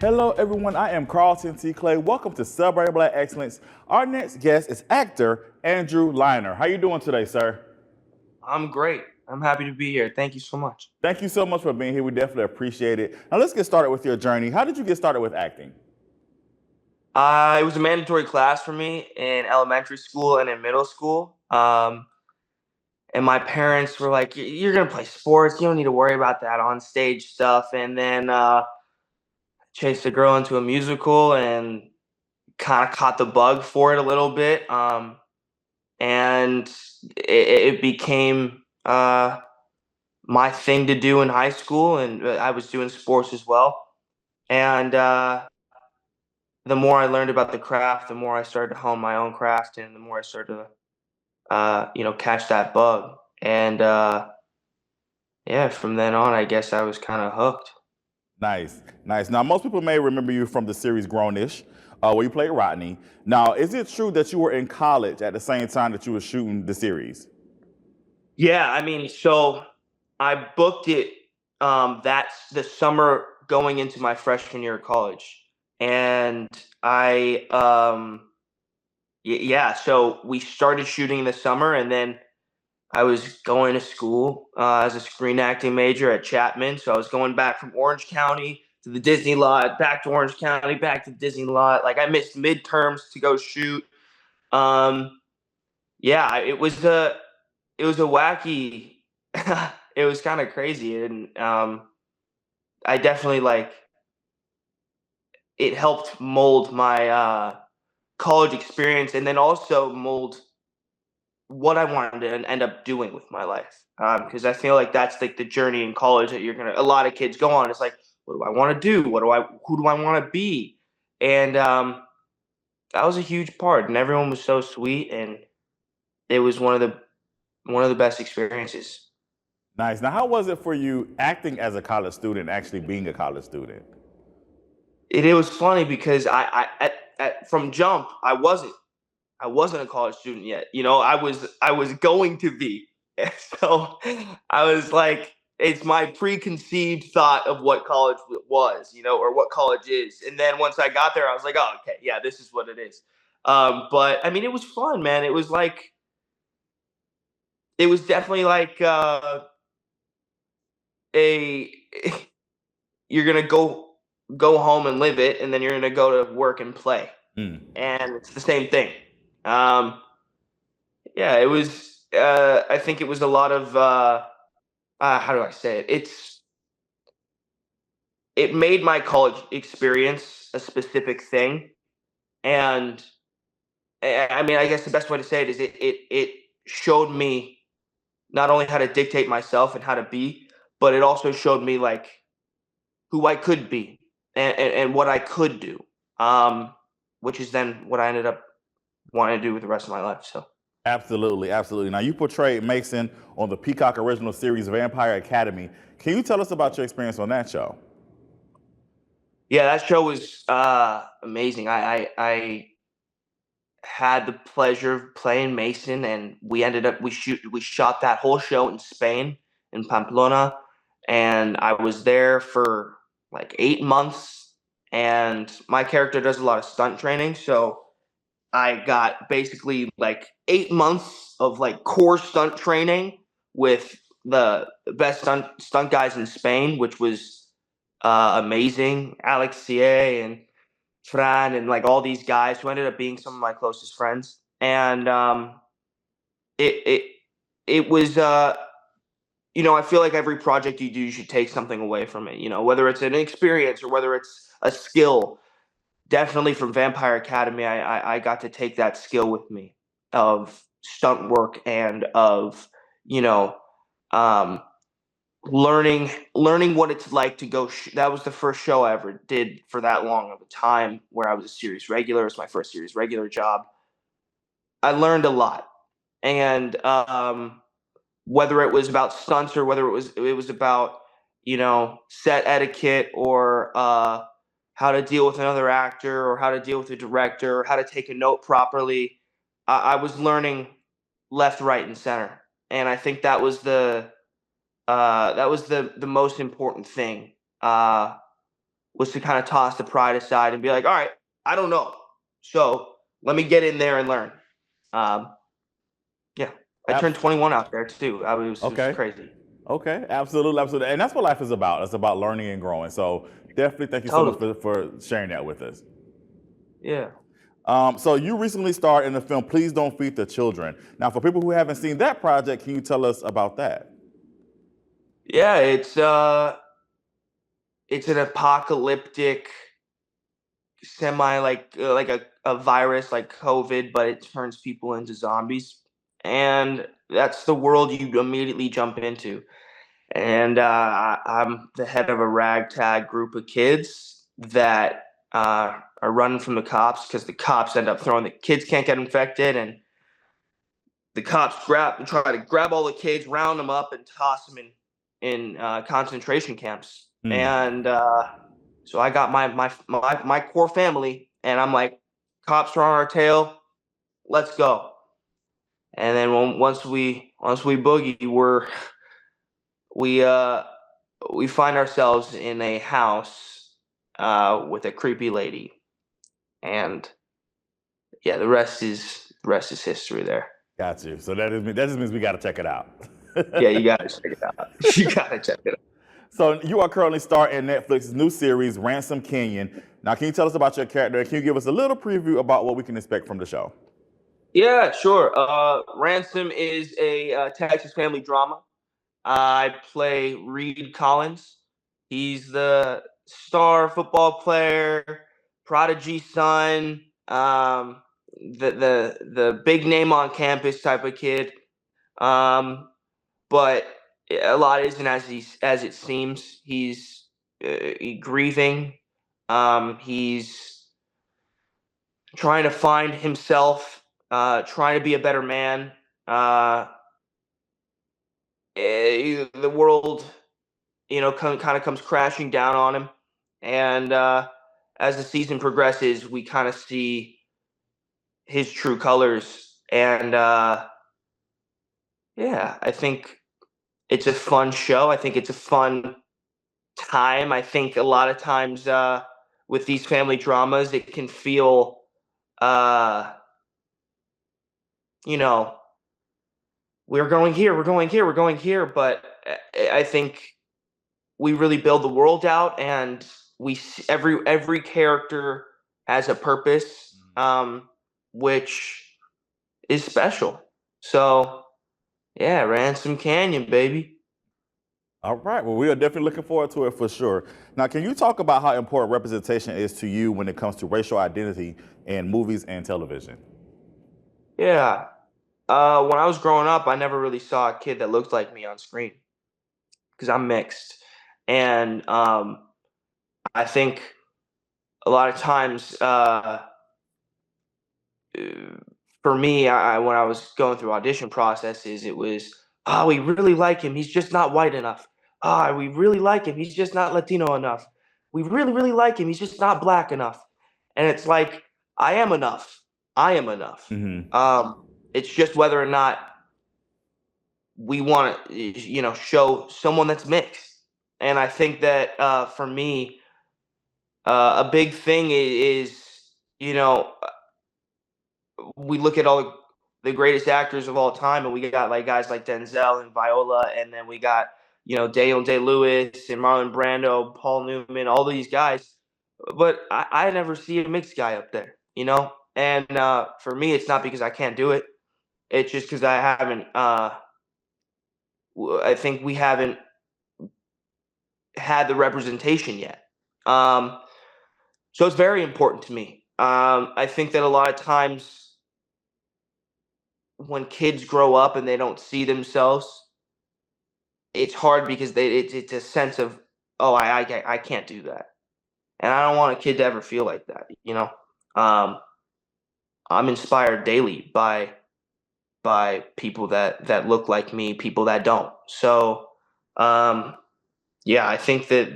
Hello, everyone. I am Carlton T. Clay. Welcome to Celebrating Black Excellence. Our next guest is actor Andrew Liner. How you doing today, sir? I'm great. I'm happy to be here. Thank you so much. Thank you so much for being here. We definitely appreciate it. Now, let's get started with your journey. How did you get started with acting? It was a mandatory class for me in elementary school and in middle school. And my parents were like, "You're gonna play sports. You don't need to worry about that on stage stuff." And then chased a girl into a musical and kind of caught the bug for it a little bit. And it became my thing to do in high school, and I was doing sports as well. And the more I learned about the craft, the more I started to hone my own craft, and the more I started to, catch that bug. And yeah, from then on, I guess I was kind of hooked. Nice, nice. Now, most people may remember you from the series Grownish, where you played Rodney. Now, is it true that you were in college at the same time that you were shooting the series? Yeah, I mean, so I booked it. That's the summer going into my freshman year of college, and I, yeah. So we started shooting in the summer, and then I was going to school as a screen acting major at Chapman. So I was going back from Orange County to the Disney lot, back to Orange County, back to Disney lot. Like I missed midterms to go shoot. Um, yeah, it was a wacky. It was kind of crazy, and I definitely like it helped mold my college experience, and then also mold what I wanted to end up doing with my life. Because I feel like that's like the journey in college that a lot of kids go on. It's like, what do I want to do? Who do I want to be? And that was a huge part. And everyone was so sweet, and it was one of the best experiences. Nice. Now, how was it for you acting as a college student, actually being a college student? It was funny because from jump I wasn't a college student yet. I was going to be. And so I was like, it's my preconceived thought of what college was, or what college is. And then once I got there, I was like, oh, okay, yeah, this is what it is. But I mean, it was fun, man. It was definitely like a you're gonna go home and live it, and then you're gonna go to work and play, Mm. and it's the same thing. Um, yeah, it was. I think it was a lot of how do I say it? It made my college experience a specific thing, and I mean, I guess the best way to say it is it showed me not only how to dictate myself and how to be, but it also showed me like who I could be and what I could do, which is then what I ended up wanting to do with the rest of my life. So. Absolutely, absolutely. Now, you portrayed Mason on the Peacock original series Vampire Academy. Can you tell us about your experience on that show? Yeah, that show was amazing. I had the pleasure of playing Mason, and we shot that whole show in Spain, in Pamplona, and I was there for like 8 months. And my character does a lot of stunt training, so I got basically like 8 months of like core stunt training with the best stunt guys in Spain, which was amazing. Alex CA and Fran and like all these guys who ended up being some of my closest friends. And it it it was I feel like every project you do, you should take something away from it. Whether it's an experience or whether it's a skill. Definitely from Vampire Academy, I got to take that skill with me of stunt work and of you know um, learning what it's like to go. That was the first show I ever did for that long of a time where I was a series regular. It was my first series regular job. I learned a lot, and whether it was about stunts or whether it was about set etiquette or how to deal with another actor or how to deal with a director or how to take a note properly. I was learning left, right, and center, and I think that was the most important thing. was to kind of toss the pride aside and be like, all right, I don't know. So let me get in there and learn. Um, yeah. I turned Abs- 21 out there too. It was okay. crazy. Okay, absolutely, absolutely. And that's what life is about. It's about learning and growing. So definitely thank you so much Totally. for sharing that with us. Yeah. So you recently starred in the film Please Don't Feed the Children. Now, for people who haven't seen that project, can you tell us about that? Yeah, it's an apocalyptic semi like a virus like COVID, but it turns people into zombies. And that's the world you immediately jump into. And I'm the head of a ragtag group of kids that are running from the cops because the cops end up throwing the kids can't get infected, and the cops try to grab all the kids, round them up, and toss them in concentration camps. Hmm. And so I got my core family, and I'm like, cops are on our tail, let's go. And then once we boogie, we uh we find ourselves in a house with a creepy lady, and yeah, the rest is history there. Got you. So that just means we got to check it out. Yeah, you gotta check it out. You gotta check it out. So you are currently starring in Netflix's new series, Ransom Canyon. Now, can you tell us about your character? Can you give us a little preview about what we can expect from the show? Yeah, sure. Ransom is a Texas family drama. I play Reed Collins. He's the star football player, prodigy son, the big name on campus type of kid. Um, but a lot isn't as it seems. He's grieving. He's trying to find himself, trying to be a better man. Uh, the world, kind of comes crashing down on him, and as the season progresses, we kind of see his true colors. And yeah, I think it's a fun show. I think it's a fun time. I think a lot of times with these family dramas, it can feel, uh, you know, we're going here, we're going here, we're going here. But I think we really build the world out, and every character has a purpose, which is special. So yeah, Ransom Canyon, baby. All right. Well, we are definitely looking forward to it for sure. Now, can you talk about how important representation is to you when it comes to racial identity in movies and television? Yeah. When I was growing up, I never really saw a kid that looked like me on screen because I'm mixed, and I think a lot of times, for me, when I was going through audition processes, it was, oh, we really like him. He's just not white enough. Ah, we really like him. He's just not Latino enough. We really, really like him. He's just not black enough. And it's like, I am enough. I am enough. Hmm. It's just whether or not we want to, show someone that's mixed. And I think that for me, a big thing is, you know, we look at all the greatest actors of all time, and we got like guys like Denzel and Viola, and then we got Daniel Day Lewis and Marlon Brando, Paul Newman, all these guys. But I never see a mixed guy up there, And for me, it's not because I can't do it. It's just because I haven't. I think we haven't had the representation yet. Um, so it's very important to me. I think that a lot of times when kids grow up and they don't see themselves, it's hard because it's a sense of, oh, I can't do that, and I don't want a kid to ever feel like that. I'm inspired daily by people that look like me, people that don't. So yeah, I think that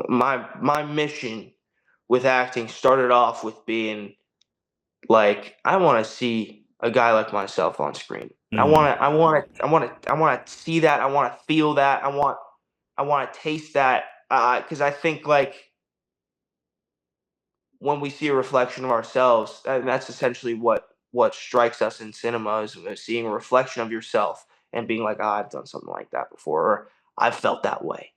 my mission with acting started off with being like, I want to see a guy like myself on screen. Hmm. I want to see that. I want to feel that. I want to taste that. Because I think like when we see a reflection of ourselves, and that's essentially what strikes us in cinema is seeing a reflection of yourself and being like, oh, I've done something like that before, or I've felt that way.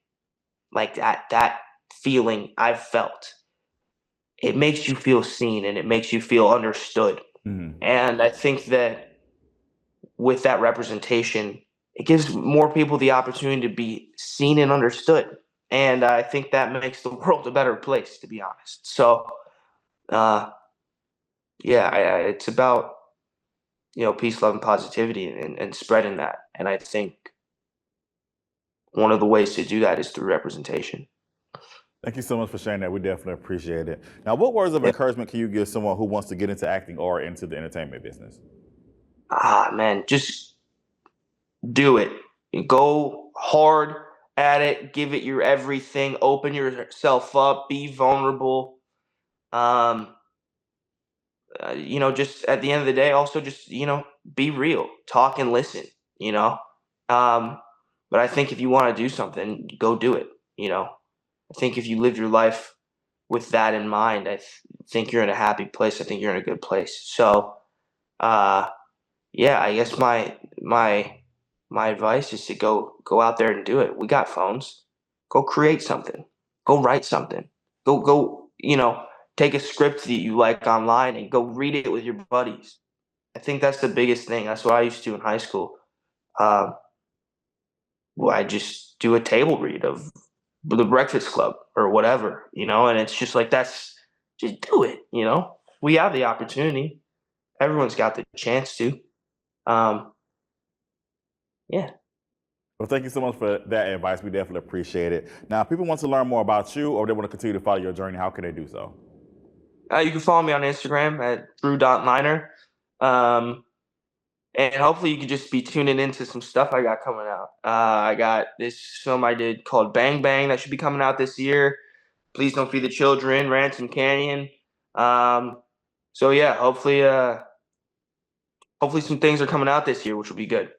Like that feeling I've felt. It makes you feel seen and it makes you feel understood. Mm-hmm. And I think that with that representation, it gives more people the opportunity to be seen and understood. And I think that makes the world a better place, to be honest. So, yeah, it's about, peace, love, and positivity and spreading that. And I think one of the ways to do that is through representation. Thank you so much for sharing that. We definitely appreciate it. Now, what words of encouragement can you give someone who wants to get into acting or into the entertainment business? Man, just do it. Go hard at it. Give it your everything. Open yourself up. Be vulnerable. Just at the end of the day, also just, be real. Talk and listen, you know? But I think if you want to do something, go do it, I think if you live your life with that in mind, I think you're in a happy place. I think you're in a good place. So, yeah, I guess my advice is to go out there and do it. We got phones. Go create something. Go write something. Go, take a script that you like online and go read it with your buddies. I think that's the biggest thing. That's what I used to do in high school. Well, I just do a table read of The Breakfast Club or whatever, and it's just like just do it, We have the opportunity. Everyone's got the chance to. Yeah. Well, thank you so much for that advice. We definitely appreciate it. Now, if people want to learn more about you or they want to continue to follow your journey, how can they do so? You can follow me on Instagram at drew.miner. And hopefully you can just be tuning into some stuff I got coming out. I got this film I did called Bang Bang that should be coming out this year. Please Don't Feed the Children, Ransom Canyon. So yeah, hopefully some things are coming out this year, which will be good.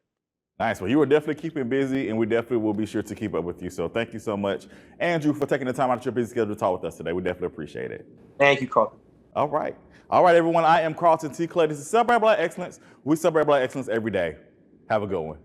Nice. Well, you are definitely keeping busy, and we definitely will be sure to keep up with you. So thank you so much, Andrew, for taking the time out of your busy schedule to talk with us today. We definitely appreciate it. Thank you, Carl. All right. All right, everyone. I am Carlton T. Clay. This is Celebrate Black Excellence. We celebrate Black Excellence every day. Have a good one.